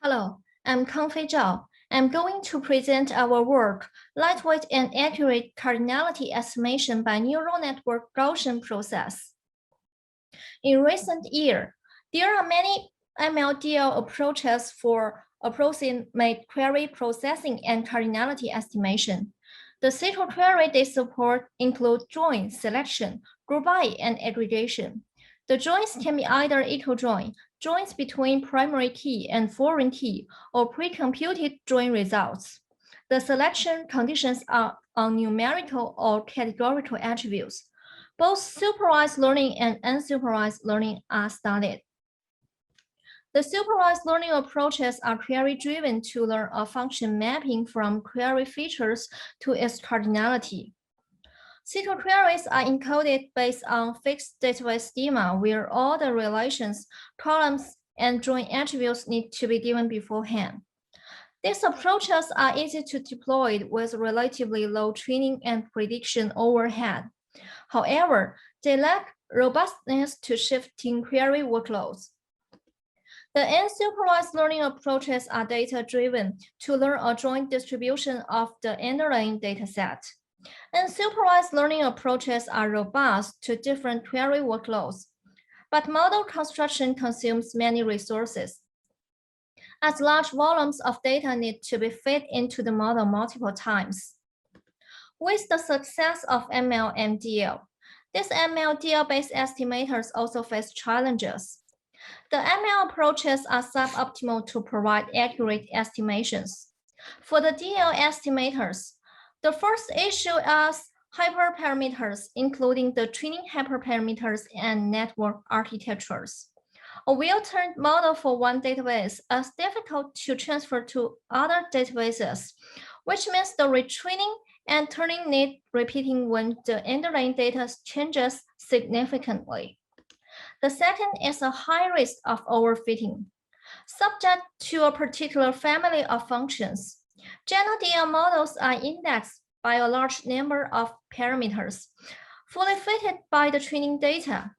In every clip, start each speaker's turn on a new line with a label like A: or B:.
A: Hello, I'm Kangfei Zhao. I'm going to present our work, Lightweight and Accurate Cardinality Estimation by Neural Network Gaussian Process. In recent years, there are many MLDL approaches for approximate query processing and cardinality estimation. The central query they support include join, selection, group by, and aggregation. The joins can be either equal join, joins between primary key and foreign key, or pre-computed join results. The selection conditions are on numerical or categorical attributes. Both supervised learning and unsupervised learning are studied. The supervised learning approaches are query-driven to learn a function mapping from query features to its cardinality. SQL queries are encoded based on fixed database schema where all the relations, columns, and join attributes need to be given beforehand. These approaches are easy to deploy with relatively low training and prediction overhead. However, they lack robustness to shifting query workloads. The unsupervised learning approaches are data-driven to learn a joint distribution of the underlying dataset. Unsupervised learning approaches are robust to different query workloads, but model construction consumes many resources, as large volumes of data need to be fed into the model multiple times. With the success of ML-MDL, these ML-DL-based estimators also face challenges. The ML approaches are suboptimal to provide accurate estimations. For the DL estimators, the first issue is hyperparameters, including the training hyperparameters and network architectures. A well-trained model for one database is difficult to transfer to other databases, which means the retraining and turning need repeating when the underlying data changes significantly. The second is a high risk of overfitting. Subject to a particular family of functions, general DL models are indexed by a large number of parameters, fully fitted by the training data.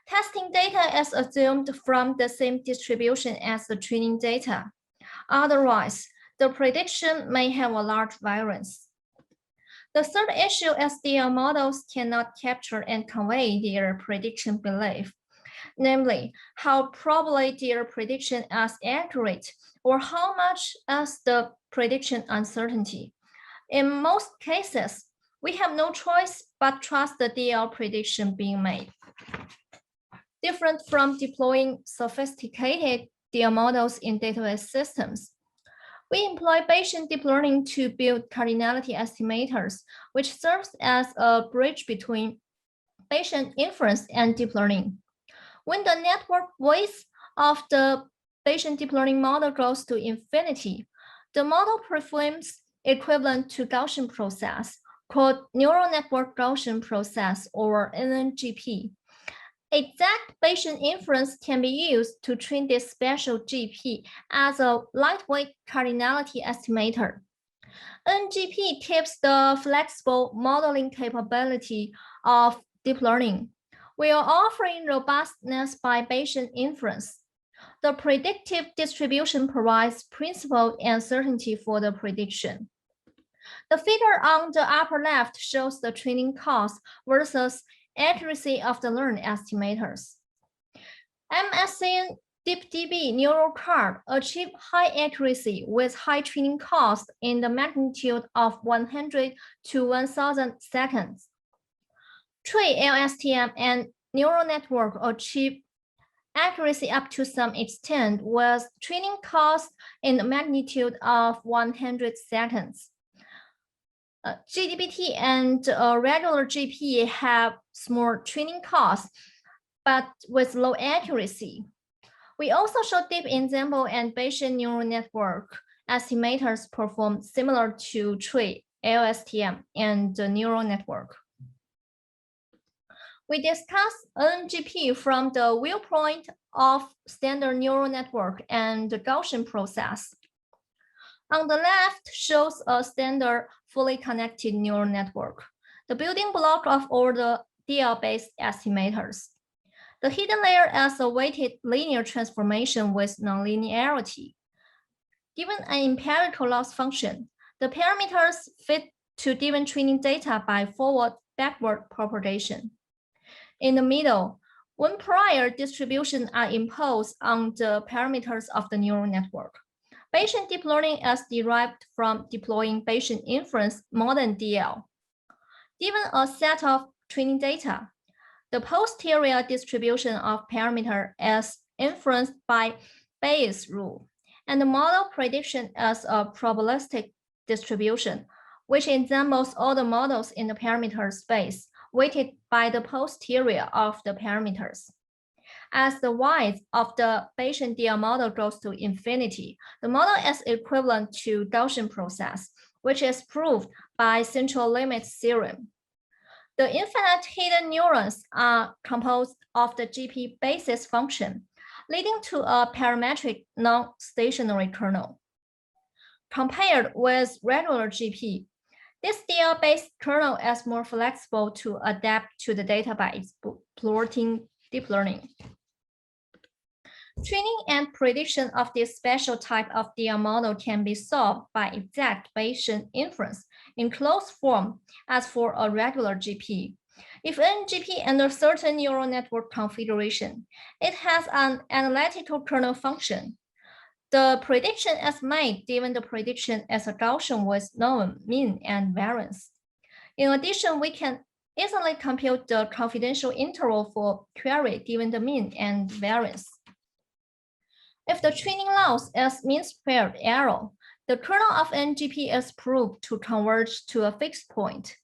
A: Testing data is assumed from the same distribution as the training data. Otherwise, the prediction may have a large variance. The third issue is DL models cannot capture and convey their prediction belief, namely, how probably their prediction is accurate or how much is the prediction uncertainty. In most cases, we have no choice but trust the DL prediction being made. Different from deploying sophisticated DL models in database systems, we employ Bayesian deep learning to build cardinality estimators, which serves as a bridge between Bayesian inference and deep learning. When the network width of the Bayesian deep learning model grows to infinity, the model performs equivalent to Gaussian process, called Neural Network Gaussian Process, or NNGP. Exact Bayesian inference can be used to train this special GP as a lightweight cardinality estimator. NGP keeps the flexible modeling capability of deep learning, while offering robustness by Bayesian inference. The predictive distribution provides principal and certainty for the prediction. The figure on the upper left shows the training cost versus accuracy of the learned estimators. MSN DeepDB neural card achieved high accuracy with high training cost in the magnitude of 100 to 1000 seconds. Tree LSTM and neural network achieve accuracy up to some extent with training cost in the magnitude of 100 seconds. GDBT and regular GP have small training costs, but with low accuracy. We also show deep ensemble and Bayesian neural network estimators perform similar to tree, LSTM, and the neural network. We discuss NGP from the viewpoint of standard neural network and the Gaussian process. On the left shows a standard fully connected neural network, the building block of all the DL-based estimators. The hidden layer is a weighted linear transformation with nonlinearity. Given an empirical loss function, the parameters fit to given training data by forward-backward propagation. In the middle, when prior distributions are imposed on the parameters of the neural network, Bayesian deep learning is derived from deploying Bayesian inference more than DL. Given a set of training data, the posterior distribution of parameter is influenced by Bayes' rule, and the model prediction is a probabilistic distribution, which examines all the models in the parameter space weighted by the posterior of the parameters. As the width of the Bayesian DL model goes to infinity, the model is equivalent to Gaussian process, which is proved by central limit theorem. The infinite hidden neurons are composed of the GP basis function, leading to a parametric non-stationary kernel. Compared with regular GP, this DL-based kernel is more flexible to adapt to the data by exploiting deep learning. Training and prediction of this special type of DL model can be solved by exact Bayesian inference in closed form as for a regular GP. If an GP under certain neural network configuration, it has an analytical kernel function. The prediction is made given the prediction as a Gaussian with known mean and variance. In addition, we can easily compute the confidential interval for query given the mean and variance. If the training loss is mean-squared error, the kernel of NGP is proved to converge to a fixed point.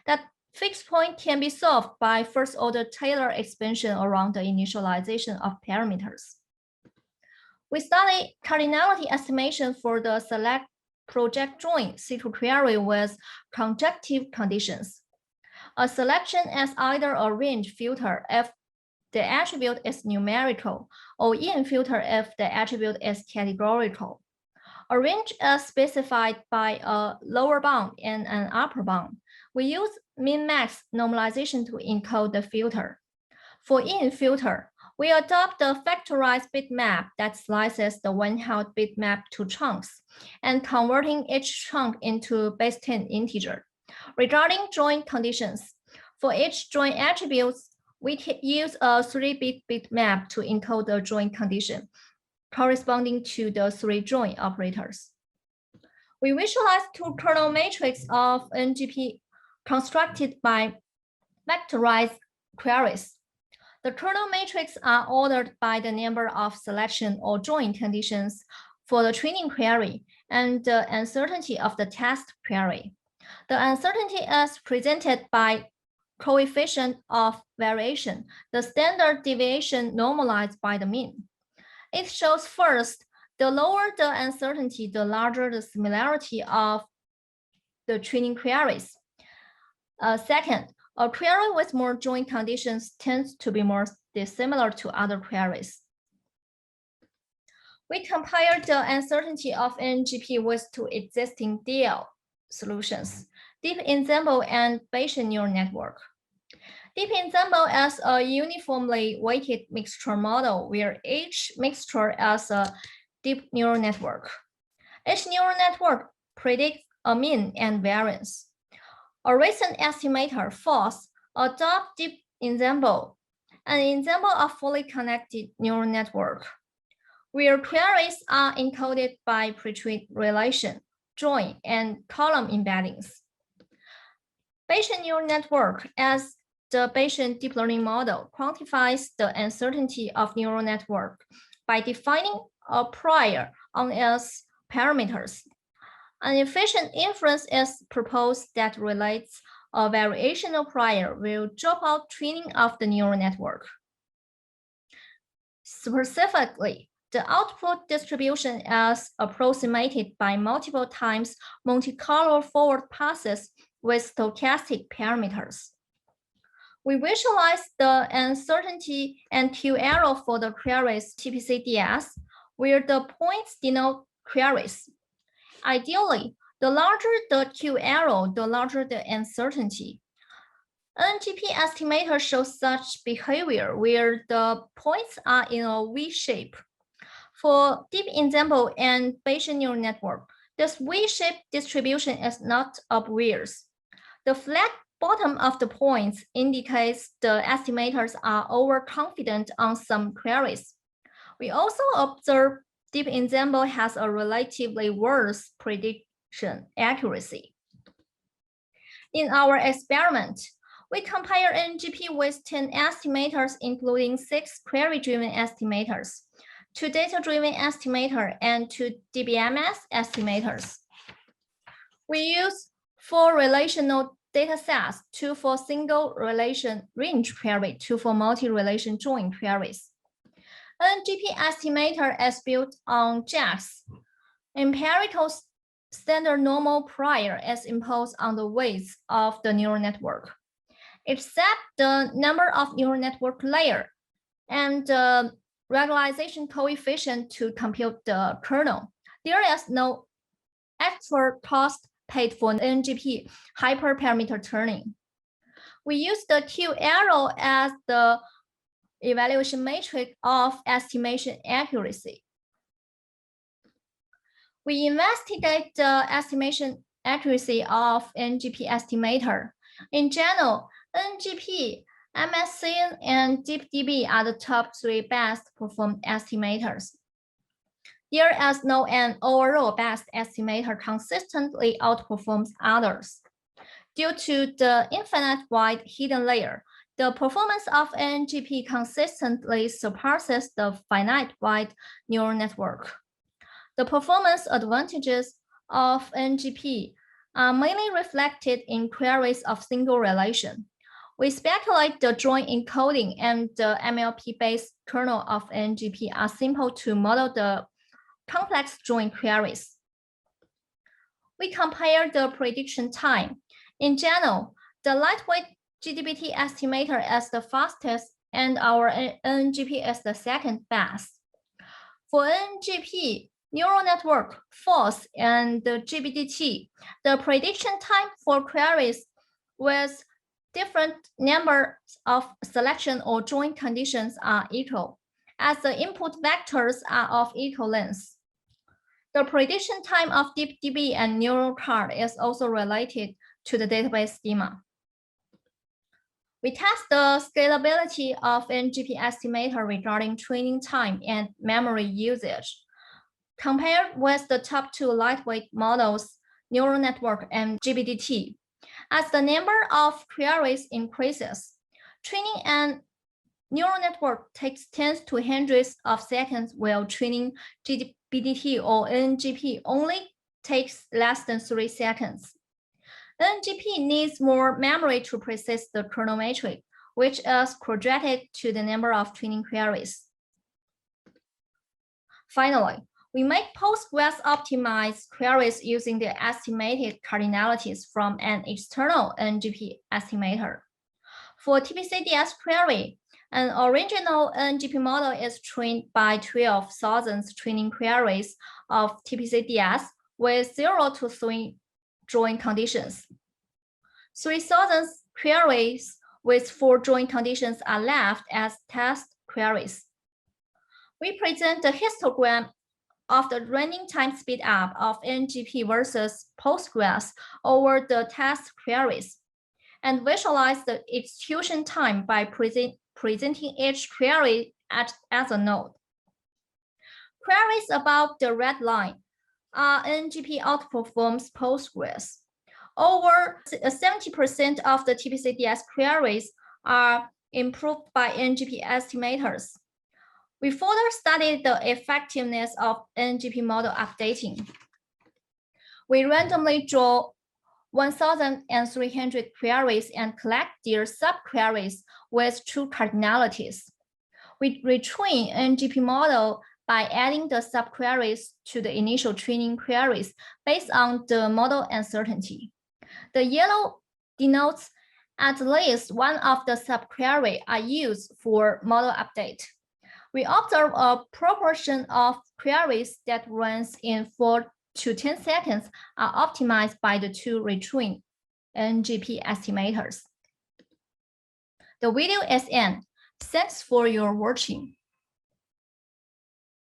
A: That fixed point can be solved by first-order Taylor expansion around the initialization of parameters. We study cardinality estimation for the select project join C2 query with conjunctive conditions. A selection is either a range filter if the attribute is numerical, or in filter if the attribute is categorical. A range is specified by a lower bound and an upper bound. We use min-max normalization to encode the filter. For in filter, we adopt the factorized bitmap that slices the one-hot bitmap to chunks and converting each chunk into base 10 integer. Regarding join conditions, for each join attributes, we use a 3-bit bitmap to encode the join condition corresponding to the 3 join operators. We visualize two kernel matrix of NGP constructed by vectorized queries. The kernel matrix are ordered by the number of selection or join conditions for the training query and the uncertainty of the test query. The uncertainty is presented by coefficient of variation, the standard deviation normalized by the mean. It shows first, the lower the uncertainty, the larger the similarity of the training queries. Second, a query with more join conditions tends to be more dissimilar to other queries. We compare the uncertainty of NGP with two existing DL solutions, Deep Ensemble and Bayesian neural network. Deep Ensemble is a uniformly weighted mixture model where each mixture is a deep neural network. Each neural network predicts a mean and variance. A recent estimator, FOSS, adopts Deep Ensemble, an ensemble of fully connected neural network, where queries are encoded by pre-trained relation, join, and column embeddings. Bayesian neural network, as the Bayesian deep learning model, quantifies the uncertainty of neural network by defining a prior on its parameters. An efficient inference is proposed that relates a variational prior will drop out training of the neural network. Specifically, the output distribution is approximated by multiple times Monte Carlo forward passes with stochastic parameters. We visualize the uncertainty and Q error for the queries TPC-DS, where the points denote queries. Ideally, the larger the Q error, the larger the uncertainty. NGP estimator shows such behavior where the points are in a V shape. For deep ensemble and Bayesian neural network, this V-shaped distribution is not obvious. The flat bottom of the points indicates the estimators are overconfident on some queries. We also observe deep ensemble has a relatively worse prediction accuracy. In our experiment, we compare NGP with 10 estimators, including 6 query-driven estimators, 2 data-driven estimators, and 2 DBMS estimators. We use 4 relational data sets, 2 for single relation range query, 2 for multi-relation join queries. NGP estimator is built on JAX. Empirical standard normal prior is imposed on the weights of the neural network. It set the number of neural network layer and the regularization coefficient to compute the kernel. There is no extra cost paid for NGP hyperparameter tuning. We use the Q arrow as the evaluation matrix of estimation accuracy. We investigate the estimation accuracy of NGP estimator. In general, NGP, MSCN, and DeepDB are the top 3 best performed estimators. There is no an overall best estimator consistently outperforms others. Due to the infinite wide hidden layer, the performance of NGP consistently surpasses the finite wide neural network. The performance advantages of NGP are mainly reflected in queries of single relation. We speculate the joint encoding and the MLP-based kernel of NGP are simple to model the complex joint queries. We compare the prediction time. In general, the lightweight GDBT estimator is the fastest and our NGP is the second best. For NGP, neural network, force, and the GBDT, the prediction time for queries with different numbers of selection or joint conditions are equal, as the input vectors are of equal length. The prediction time of DeepDB and neural card is also related to the database schema. We test the scalability of NGP estimator regarding training time and memory usage. Compared with the top 2 lightweight models, neural network and GBDT, as the number of queries increases, training and neural network takes tens to hundreds of seconds, while training GBDT or NGP only takes less than 3 seconds. NGP needs more memory to process the kernel matrix, which is correlated to the number of training queries. Finally, we make Postgres optimized queries using the estimated cardinalities from an external NGP estimator. For TPCDS query, an original NGP model is trained by 12,000 training queries of TPCDS with 0 to 3 join conditions. 3,000 queries with 4 join conditions are left as test queries. We present the histogram of the running time speed up of NGP versus Postgres over the test queries, and visualize the execution time by presenting each query as a node. Queries above the red line are NGP outperforms Postgres. Over 70% of the TPCDS queries are improved by NGP estimators. We further studied the effectiveness of NGP model updating. We randomly draw 1,300 queries and collect their subqueries with true cardinalities. We retrain NGP model by adding the subqueries to the initial training queries based on the model uncertainty. The yellow denotes at least one of the subqueries are used for model update. We observe a proportion of queries that runs in 4 to 10 seconds are optimized by the 2 retrained NGP estimators. The video is end. Thanks for your watching.